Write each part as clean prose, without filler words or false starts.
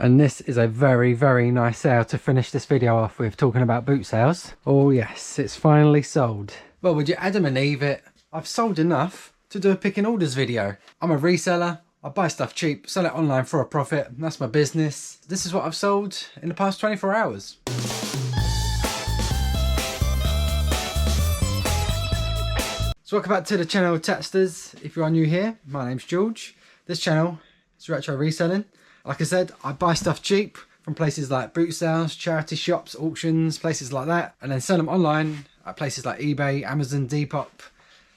And this is a very, very nice sale to finish this video off with, talking about boot sales. Oh yes, it's finally sold. Well, would you Adam and Eve it? I've sold enough to do a picking orders video. I'm a reseller. I buy stuff cheap, sell it online for a profit. That's my business. This is what I've sold in the past 24 hours. So welcome back to the channel, Tatsters. If you are new here, my name's George. This channel is retro reselling. Like I said, I buy stuff cheap from places like boot sales, charity shops, auctions, places like that, and then sell them online at places like eBay, Amazon, Depop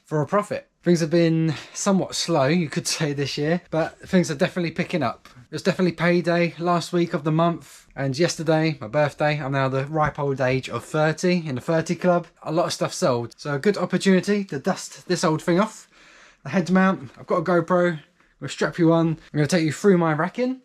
for a profit. Things have been somewhat slow, you could say, this year, but things are definitely picking up. It was definitely payday last week of the month, and yesterday, my birthday. I'm now the ripe old age of 30 in the 30 club. A lot of stuff sold, so a good opportunity to dust this old thing off. The head mount, I've got a GoPro, I'm going to strap you on. I'm going to take you through my racking,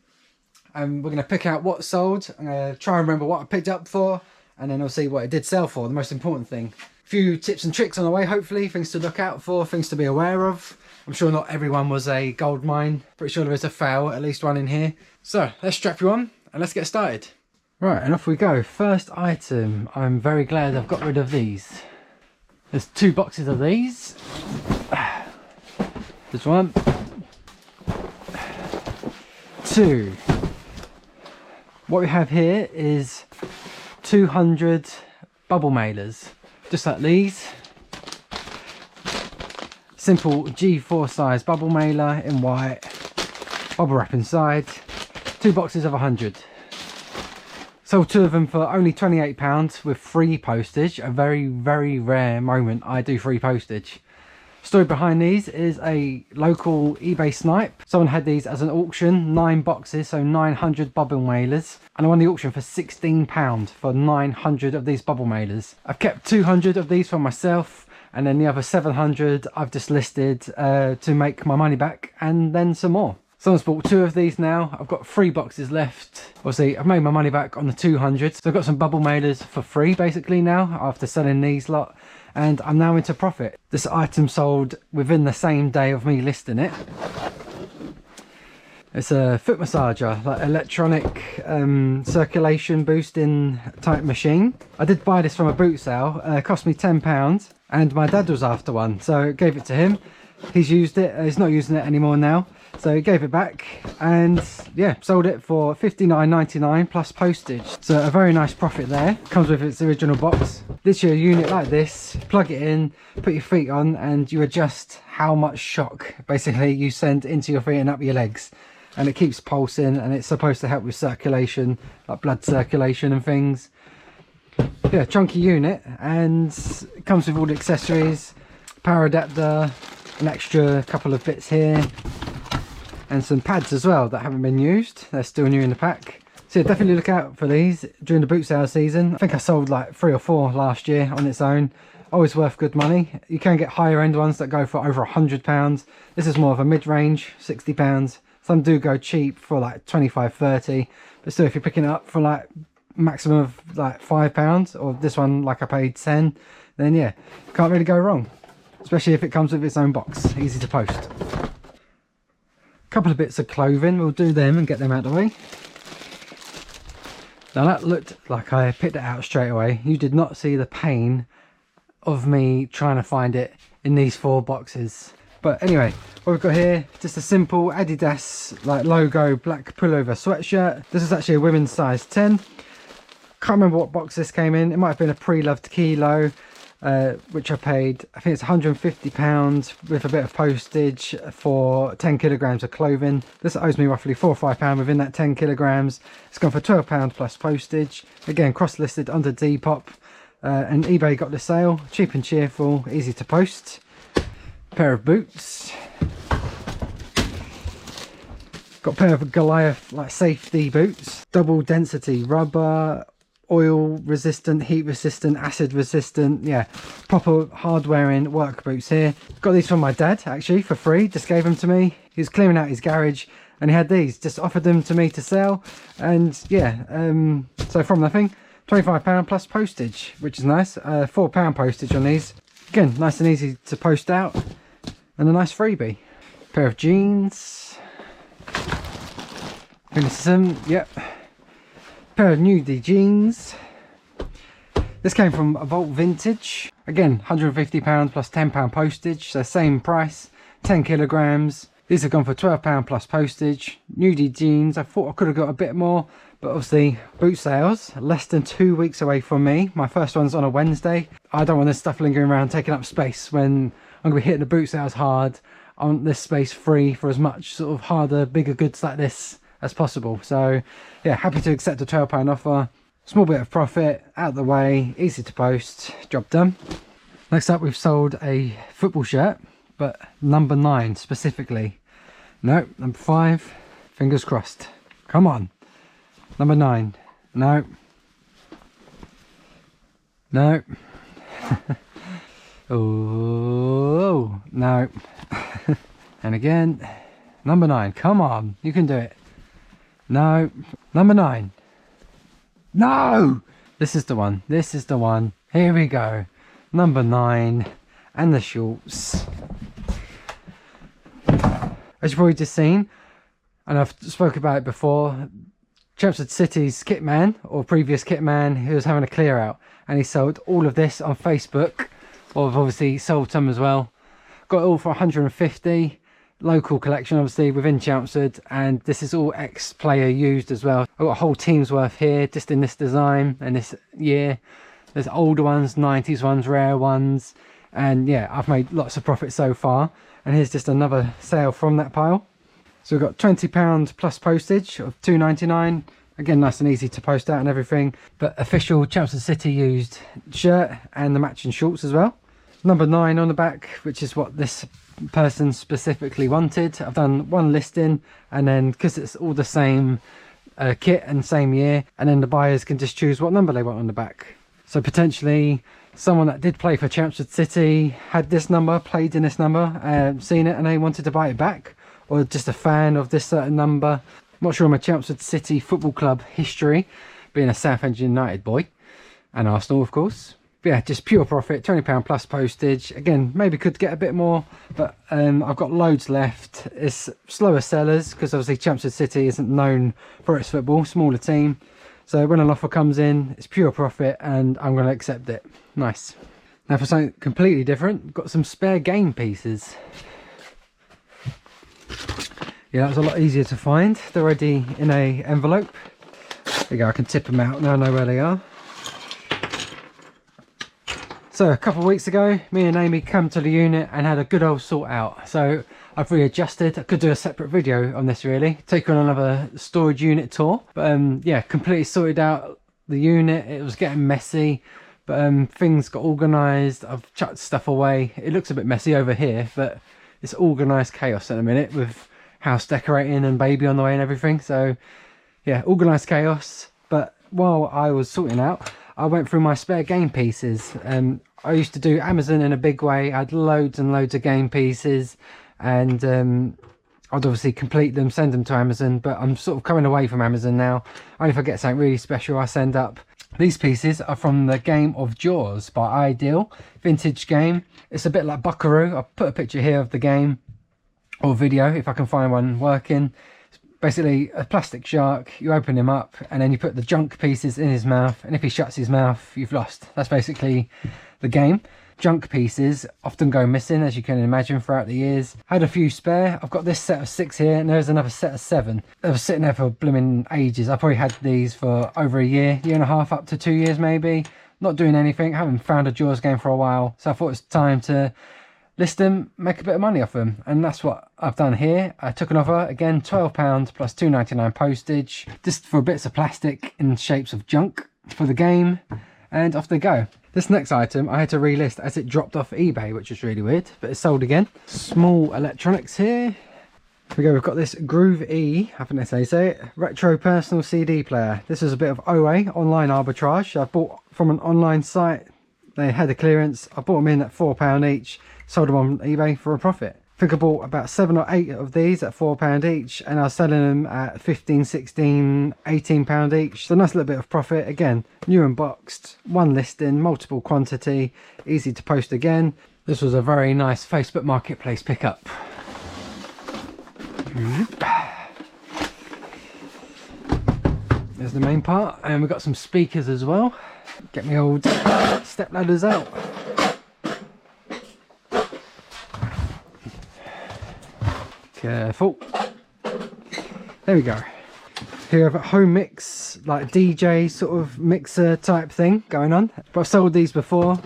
and we're going to pick out what sold. I'm going to try and remember what I picked up for, and then I'll see what it did sell for, the most important thing. A few tips and tricks on the way, hopefully, things to look out for, things to be aware of. I'm sure not everyone was a gold mine. Pretty sure there is a fail, at least one in here. So let's strap you on and let's get started. Right, and off we go. First item, I'm very glad I've got rid of these. There's 2 boxes of these. This one. 2. What we have here is 200 bubble mailers. Just like these. Simple G4 size bubble mailer in white. Bubble wrap inside. 2 boxes of 100. Sold 2 of them for only £28 with free postage. A very, very rare moment I do free postage. Story behind these is a local eBay snipe. Someone had these as an auction, 9 boxes, so 900 bubble mailers. And I won the auction for £16 for 900 of these bubble mailers. I've kept 200 of these for myself, and then the other 700 I've just listed to make my money back, and then some more. Someone's bought 2 of these now. I've got 3 boxes left. Obviously, I've made my money back on the 200. So I've got some bubble mailers for free basically now after selling these lot. And I'm now into profit. This item sold within the same day of me listing it. It's a foot massager, like electronic circulation boosting type machine. I did buy this from a boot sale. It cost me £10, and my dad was after one, so I gave it to him. He's used it. He's not using it anymore now, so he gave it back, and yeah, sold it for £59.99 plus postage. So a very nice profit there. Comes with its original box. Literally a unit like this, plug it in, put your feet on, and you adjust how much shock basically you send into your feet and up your legs, and it keeps pulsing, and it's supposed to help with circulation, like blood circulation and things. Yeah, chunky unit, and it comes with all the accessories, power adapter, an extra couple of bits here, and some pads as well that haven't been used. They're still new in the pack. So yeah, definitely look out for these during the boot sale season. I think I sold like 3 or 4 last year on its own. Always worth good money. You can get higher end ones that go for over £100. This is more of a mid-range, £60. Some do go cheap for like 25, 30. But still, if you're picking it up for like maximum of like £5, or this one like I paid 10, then yeah, can't really go wrong. Especially if it comes with its own box, easy to post. Couple of bits of clothing, we'll do them and get them out of the way. Now that looked like I picked it out straight away. You did not see the pain of me trying to find it in these 4 boxes. But anyway, what we've got here, just a simple Adidas like logo black pullover sweatshirt. This is actually a women's size 10. Can't remember what box this came in. It might have been a pre-loved kilo. Which I paid, I think it's £150 with a bit of postage for 10 kilograms of clothing. This owes me roughly £4 or £5 within that 10 kilograms. It's gone for £12 plus postage. Again, cross-listed under Depop, and eBay got the sale. Cheap and cheerful, easy to post. Pair of boots. Got a pair of Goliath like safety boots. Double density rubber, oil resistant, heat resistant, acid resistant. Yeah, proper hard wearing work boots here. Got these from my dad actually for free, just gave them to me. He was clearing out his garage and he had these, just offered them to me to sell. And yeah, so from nothing, £25 plus postage, which is nice. £4 postage on these. Again, nice and easy to post out, and a nice freebie. Pair of jeans, think this is them. Yep. Pair of nudie jeans. This came from a Vault Vintage. Again, £150 plus £10 postage, so same price, 10 kilograms. These have gone for £12 plus postage. Nudie jeans, I thought I could have got a bit more, but obviously boot sales, less than 2 weeks away from me. My first one's on a Wednesday. I don't want this stuff lingering around taking up space when I'm going to be hitting the boot sales hard. I want this space free for as much sort of harder, bigger goods like this as possible. So yeah, happy to accept a £12 offer. Small bit of profit, out of the way, easy to post, job done. Next up, we've sold a football shirt, but number 9 specifically. No, number 5, fingers crossed. Come on. Number 9. No. No. Oh, no. And again, number 9. Come on, you can do it. No. Number 9. No! This is the one. This is the one. Here we go. Number 9. And the shorts. As you've probably just seen, and I've spoke about it before, Chelmsford City's kit man, or previous kit man, who was having a clear out. And he sold all of this on Facebook. Or I've obviously sold some as well. Got it all for 150. Local collection obviously within Chelmsford, and this is all ex-player used as well. I've got a whole team's worth here just in this design and this year. There's older ones, 90s ones, rare ones, and yeah, I've made lots of profit so far. And here's just another sale from that pile. So we've got £20 plus postage of £2.99. Again, nice and easy to post out and everything, but official Chelmsford City used shirt and the matching shorts as well. Number 9 on the back, which is what this person specifically wanted. I've done one listing, and then because it's all the same kit and same year, and then the buyers can just choose what number they want on the back. So potentially someone that did play for Chelmsford City had this number, played in this number, seen it and they wanted to buy it back, or just a fan of this certain number. I'm not sure my Chelmsford City Football Club history, being a Southend United boy, and Arsenal of course. Yeah, just pure profit, £20 plus postage. Again, maybe could get a bit more, but I've got loads left. It's slower sellers because obviously Chelmsford City isn't known for its football, smaller team. So when an offer comes in, it's pure profit and I'm going to accept it. Nice. Now for something completely different, got some spare game pieces. Yeah, that was a lot easier to find. They're already in a envelope. There you go, I can tip them out now, I know where they are. So a couple of weeks ago, me and Amy come to the unit and had a good old sort out. So I've readjusted. I could do a separate video on this really, take on another storage unit tour. But yeah, completely sorted out the unit. It was getting messy, but things got organised. I've chucked stuff away. It looks a bit messy over here, but it's organised chaos at the minute with house decorating and baby on the way and everything. So yeah, organised chaos. But while I was sorting out, I went through my spare game pieces. I used to do Amazon in a big way. I had loads and loads of game pieces, and I'd obviously complete them, send them to Amazon, but I'm sort of coming away from Amazon now. Only if I get something really special I send up. These pieces are from the game of Jaws by Ideal, vintage game. It's a bit like Buckaroo. I'll put a picture here of the game, or video if I can find one working. Basically a plastic shark, you open him up and then you put the junk pieces in his mouth, and if he shuts his mouth you've lost. That's basically the game. Junk pieces often go missing, as you can imagine, throughout the years. Had a few spare. I've got this set of 6 here and there's another set of 7. They were sitting there for blooming ages. I probably had these for over a year and a half, up to 2 years maybe. Not doing anything, haven't found a Jaws game for a while, so I thought it was time to list them, make a bit of money off them, and that's what I've done here. I took an offer, again £12 plus £2.99 postage, just for bits of plastic in shapes of junk for the game, and off they go. This next item I had to relist as it dropped off eBay, which is really weird, but it's sold again. Small electronics here. Here we go, we've got this Groove E, I think that's how you say it, retro personal CD player. This is a bit of OA, online arbitrage. I bought from an online site. They had a clearance. I bought them in at £4 each. Sold them on eBay for a profit. I think I bought about 7 or 8 of these at £4 each, and I was selling them at 15, 16, £18 each. So nice little bit of profit. Again, new and boxed, one listing, multiple quantity, easy to post again. This was a very nice Facebook Marketplace pickup. There's the main part, and we've got some speakers as well. Get my old step ladders out. Careful. There we go. Here I have a home mix, like DJ sort of mixer type thing going on. But I've sold these before.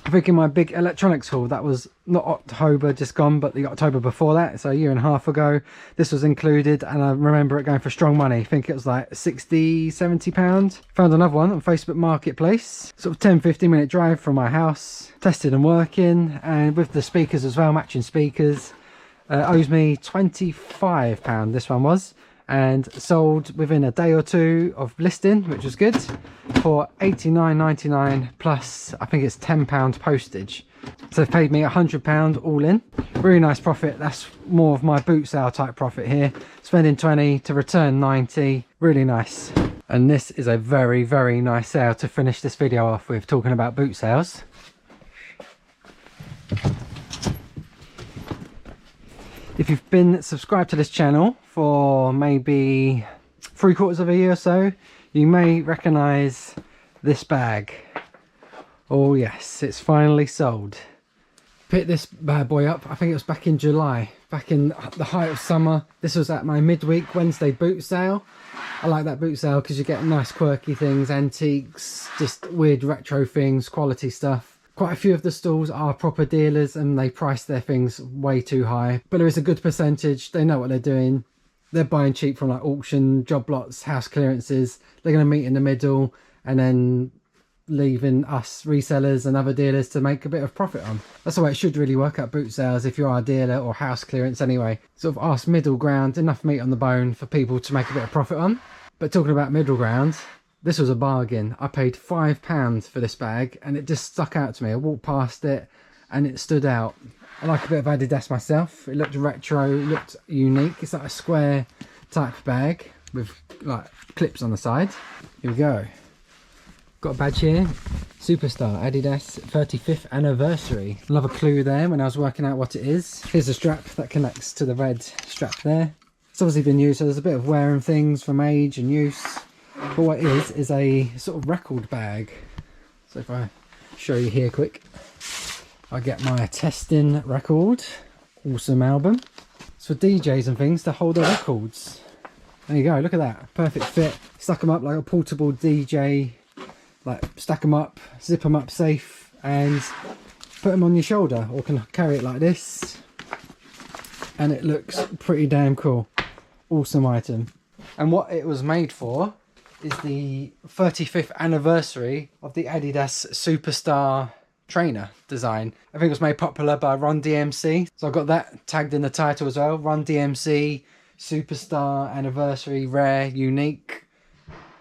I think in my big electronics haul, that was not October just gone, but the October before that, so a year and a half ago, this was included, and I remember it going for strong money. I think it was like 60-70 pounds. Found another one on Facebook Marketplace, sort of 10-15 minute drive from my house, tested and working, and with the speakers as well, matching speakers. Owes me £25, this one was, and sold within a day or two of listing, which was good, for £89.99 plus I think it's £10 postage. So they've paid me £100 all in. Really nice profit. That's more of my boot sale type profit here. Spending 20 to return 90. Really nice. And this is a very, very nice sale to finish this video off with, talking about boot sales. If you've been subscribed to this channel for maybe 3/4 of a year or so, you may recognise this bag. Oh yes, it's finally sold. Picked this bad boy up, I think it was back in July, back in the height of summer. This was at my midweek Wednesday boot sale. I like that boot sale because you get nice quirky things, antiques, just weird retro things, quality stuff. Quite a few of the stalls are proper dealers and they price their things way too high, but there is a good percentage. They know what they're doing. They're buying cheap from like auction, job lots, house clearances. They're going to meet in the middle and then leaving us resellers and other dealers to make a bit of profit on. That's the way it should really work at boot sales if you are a dealer or house clearance anyway. Sort of ask middle ground, enough meat on the bone for people to make a bit of profit on. But talking about middle ground, this was a bargain. I paid £5 for this bag and it just stuck out to me. I walked past it and it stood out. I like a bit of Adidas myself. It looked retro, it looked unique. It's like a square type bag with like clips on the side. Here we go. Got a badge here. Superstar Adidas 35th anniversary. Love a clue there when I was working out what it is. Here's a strap that connects to the red strap there. It's obviously been used, so there's a bit of wear and things from age and use. But what it is a sort of record bag. So if I show you here quick, I get my testing record. Awesome album. It's for DJs and things to hold their records. There you go, look at that. Perfect fit. Stuck them up like a portable DJ. Like stack them up, zip them up safe and put them on your shoulder, or can carry it like this. And it looks pretty damn cool. Awesome item. And what it was made for is the 35th anniversary of the Adidas Superstar trainer design. I think it was made popular by Run DMC. So I've got that tagged in the title as well. Run DMC Superstar Anniversary Rare Unique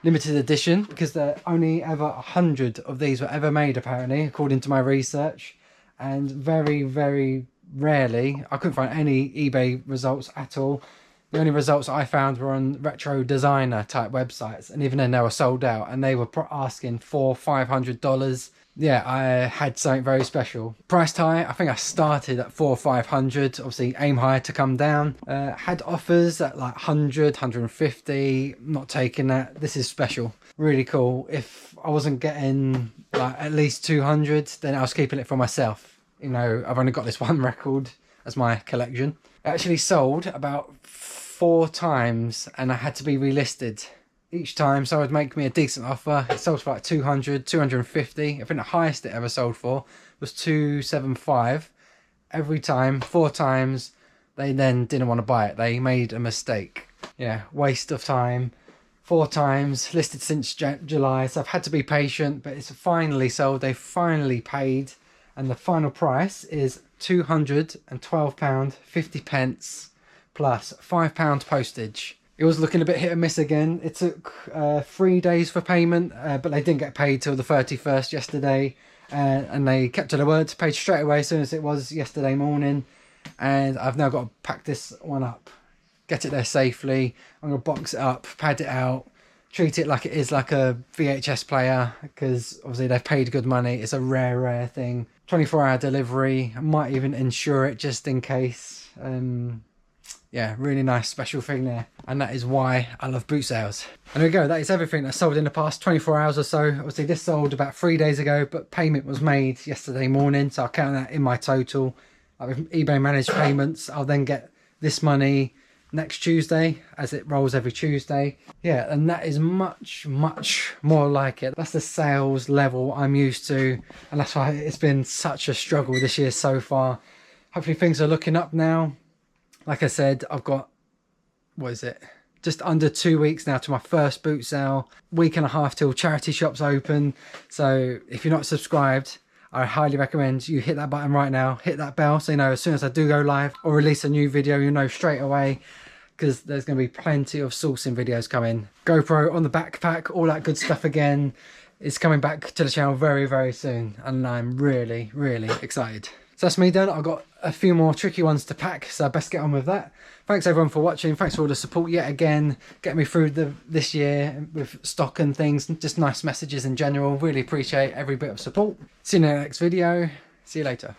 Limited Edition, because there only ever 100 of these were ever made apparently, according to my research. And very, very rarely, I couldn't find any eBay results at all. The only results I found were on retro designer type websites, and even then they were sold out and they were asking $400-500. Yeah, I had something very special. Priced high, I think I started at $400-500, obviously aim high to come down. Had offers at like 100, 150, not taking that. This is special, really cool. If I wasn't getting like at least 200, then I was keeping it for myself. You know, I've only got this one record as my collection. It actually sold about 4 times and I had to be relisted each time, so it would make me a decent offer. It sold for like 200, 250. I think the highest it ever sold for was 275. Every time, 4 times, they then didn't want to buy it. They made a mistake. Yeah, waste of time. 4 times, listed since July, so I've had to be patient, but it's finally sold. They finally paid, and the final price is £212.50 plus £5 postage. It was looking a bit hit and miss again. It took 3 days for payment, but they didn't get paid till the 31st yesterday, and they kept to their word, paid straight away as soon as it was yesterday morning. And I've now got to pack this one up, get it there safely. I'm going to box it up, pad it out, treat it like it is like a VHS player, because obviously they've paid good money. It's a rare thing. 24-hour delivery. I might even insure it just in case. yeah, really nice special thing there. And that is why I love boot sales. And there we go, that is everything that sold in the past 24 hours or so. Obviously this sold about 3 days ago, but payment was made yesterday morning, so I'll count that in my total. With eBay managed payments, I'll then get this money next Tuesday, as it rolls every Tuesday. Yeah, and that is much more like it. That's the sales level I'm used to, and that's why it's been such a struggle this year so far. Hopefully things are looking up now. Like I said, I've got, what is it, just under 2 weeks now to my first boot sale. Week and a half till charity shops open. So if you're not subscribed, I highly recommend you hit that button right now, hit that bell, so you know as soon as I do go live or release a new video, you know straight away, because there's going to be plenty of sourcing videos coming. GoPro on the backpack, all that good stuff again is coming back to the channel very soon, and I'm really excited. So that's me done. I've got a few more tricky ones to pack, so I best get on with that. Thanks everyone for watching. Thanks for all the support yet again, getting me through this year with stock and things, just nice messages in general. Really appreciate every bit of support. See you in the next video. See you later.